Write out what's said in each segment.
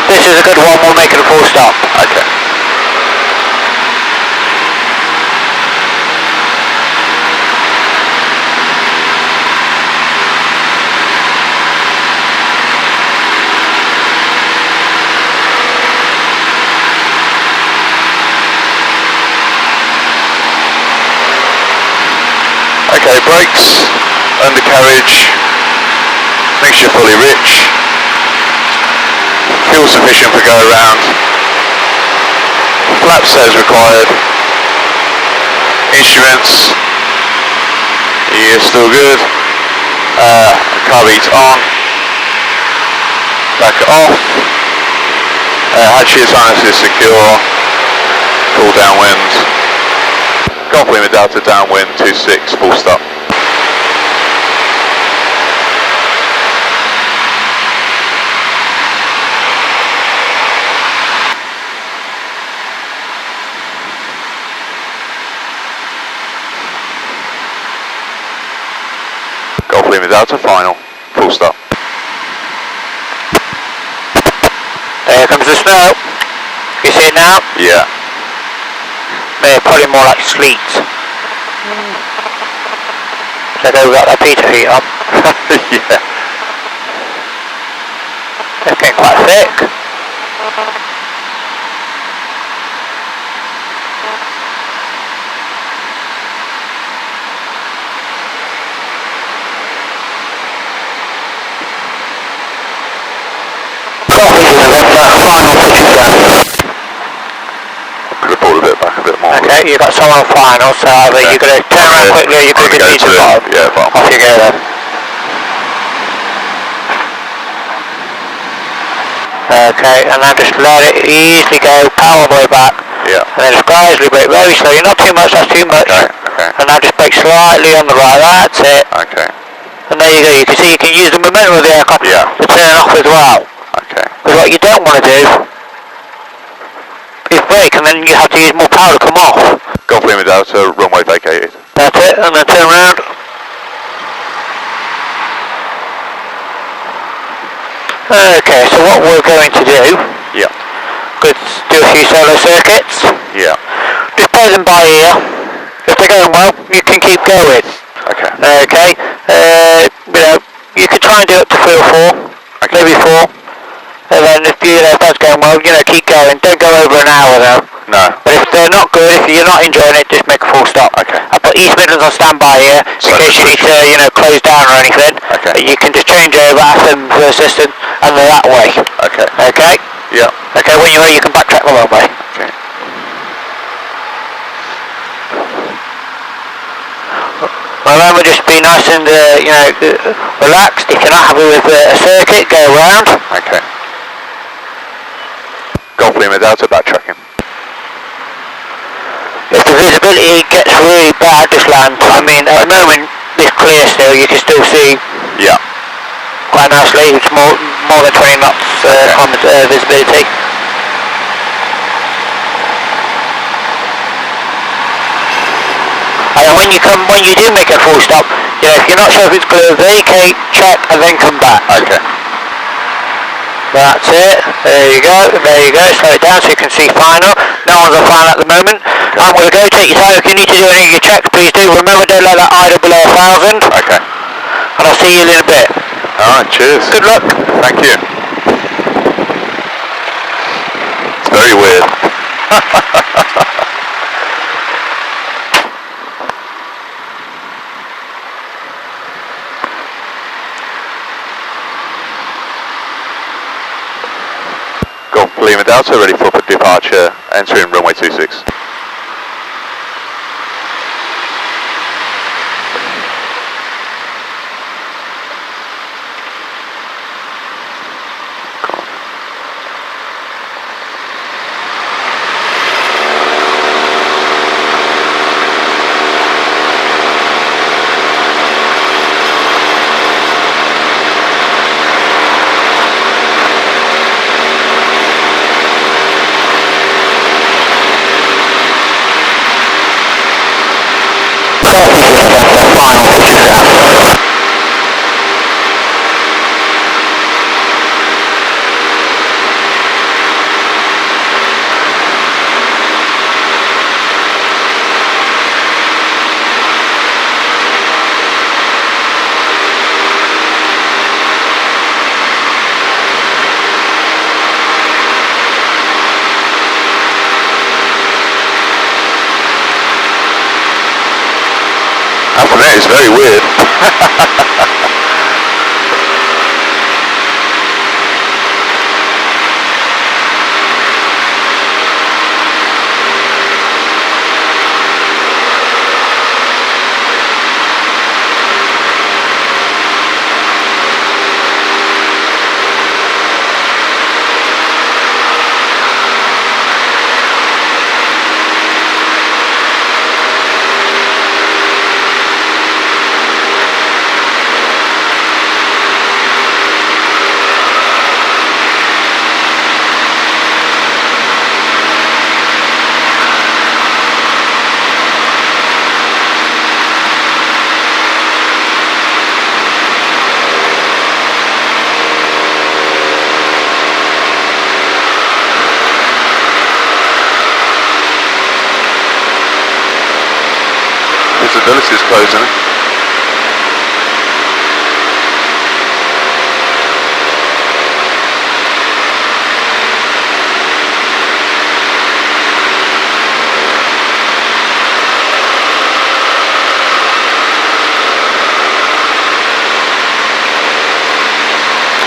If this is a good one, we'll make it a full stop. Okay. Okay, brakes, undercarriage, mixture fully rich, fuel sufficient for go around, flaps as required, instruments, yeah, still good, car beats on, back off, hatches harnesses secure, full downwind. Golf Lima Delta downwind 26, full stop. Golf Lima Delta final, full stop. There comes the snow. You see it now? Yeah. Probably more like sleet. So they've got their Peter feet on. Yeah. They're getting quite thick. Okay, you've got someone on final, so either you're going to turn around quickly or you're going to get to the bottom. Yeah, bottom. Off you go then. Okay, and then just let it easily go, power all the way back. Yeah. And then just gradually brake very slowly, not too much, that's too much. Okay, okay. And now just brake slightly on the right, that's it. Okay. And there you go, you can see you can use the momentum of the aircraft to turn off as well. Okay. Because what you don't want to do is brake and then you have to use more power to come off. Golf Lima Delta, runway vacated. That's it, and then turn around. Okay, so what we're going to do, let's do a few solo circuits. Yeah. Just play them by ear. If they're going well, you can keep going. Okay. Okay. You can try and do up to 3 or 4, maybe 4. And then if that's going well, keep going. Don't go over an hour though. No. But if they're not good, if you're not enjoying it, just make a full stop. Okay. I put East Midlands on standby here, in case you need to, close down or anything. Okay. You can just change over, ask them for assistance, and they're that way. Okay. Okay? Yeah. Okay, when you're ready, you can backtrack the runway. Okay. Remember, just be nice and, relaxed. If you're not happy with a circuit, go around. Okay. Golf Lima Delta backtracking. If the visibility gets really bad, just land. I mean, at the moment, it's clear still. You can still see quite nicely. It's more than 20 knots visibility. And when you do make a full stop, if you're not sure if it's clear, vacate, check, and then come back. Okay. That's it. There you go. Slow it down so you can see final. No one's on final at the moment. Okay. I'm going to go take your time. If you need to do any of your checks, please do. Remember, don't let that idle below 1,000. Okay. And I'll see you in a bit. Alright, cheers. Good luck. Thank you. It's very weird. Lima Delta ready for departure, entering runway 26. Have to admit, it's very weird. Visibility is closing.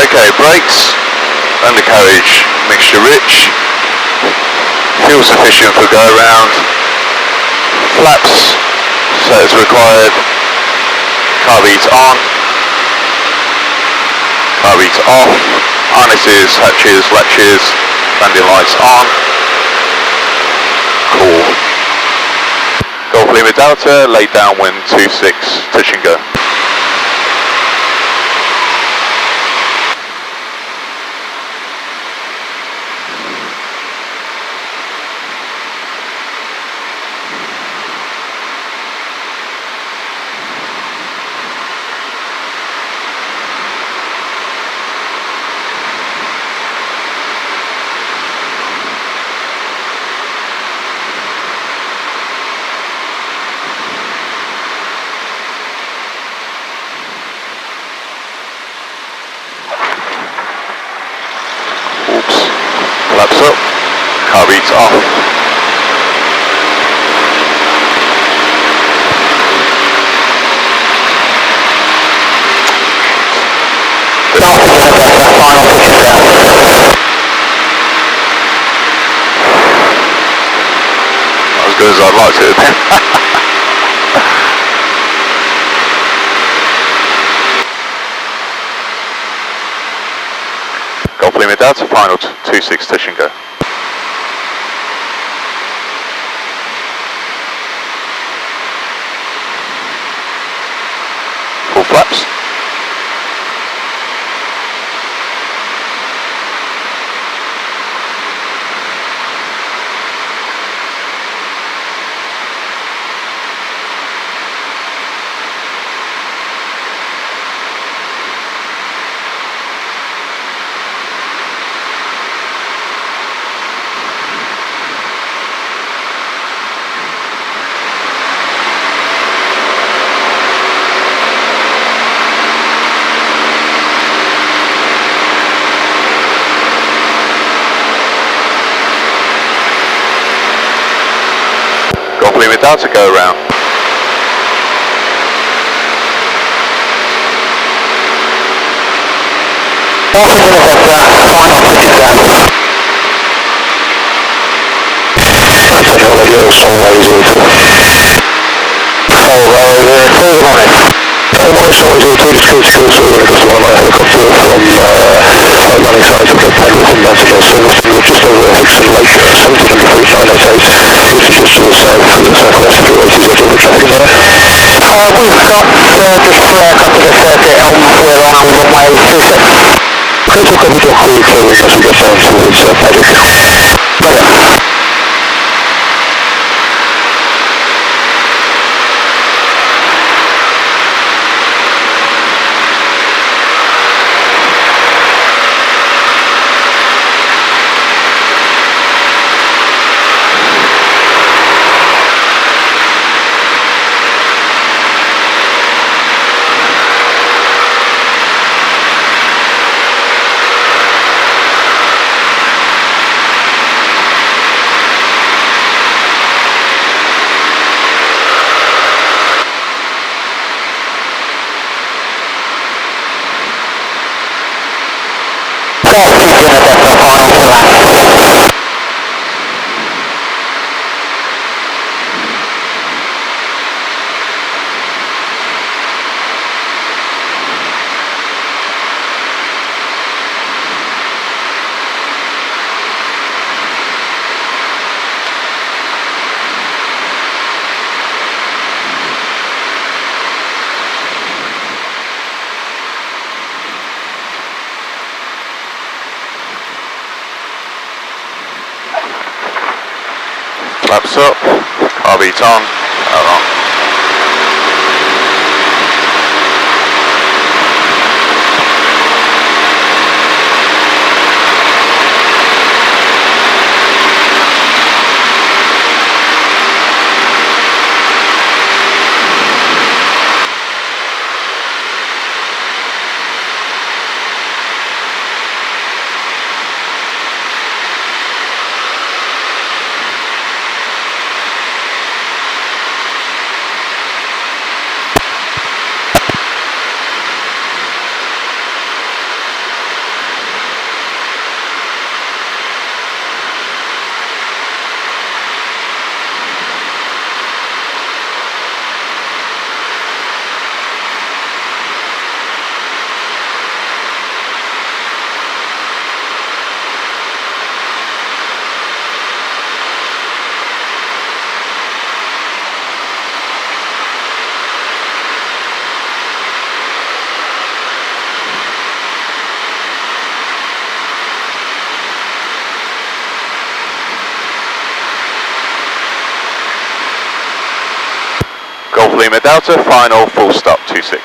Okay, brakes, undercarriage, mixture rich, fuel sufficient for go around, flaps set as required, car beats on, car beats off, harnesses, hatches, latches, landing lights on, cool. Golf Lima Delta, laid downwind 26, touch and go. Flaps up, car beats off. Not as good as I'd like to have been. Golf Lima Delta, final 26 touch and go. Full flaps. Golf Lima Delta go around. We've got just aircraft to the circuit on we're on runway 26. Critical coverage of crew clearance as we get down towards Patrick. Brilliant. Flaps up, RB's on, power on. Golf Lima Delta, final, full stop, 26.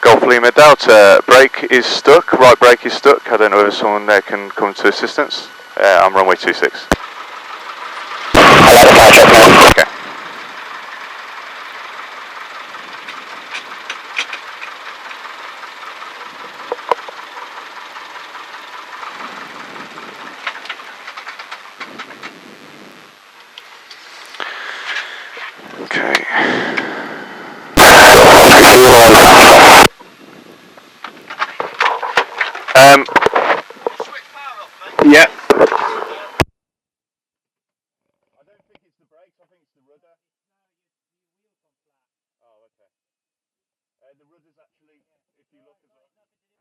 Golf Lima Delta, brake is stuck, right brake is stuck. I don't know if someone there can come to assistance. I'm runway 26. Okay. Okay. Yeah. I don't think it's the brakes, I think it's the rudder. Oh, okay. The rudder's actually, if you look as well.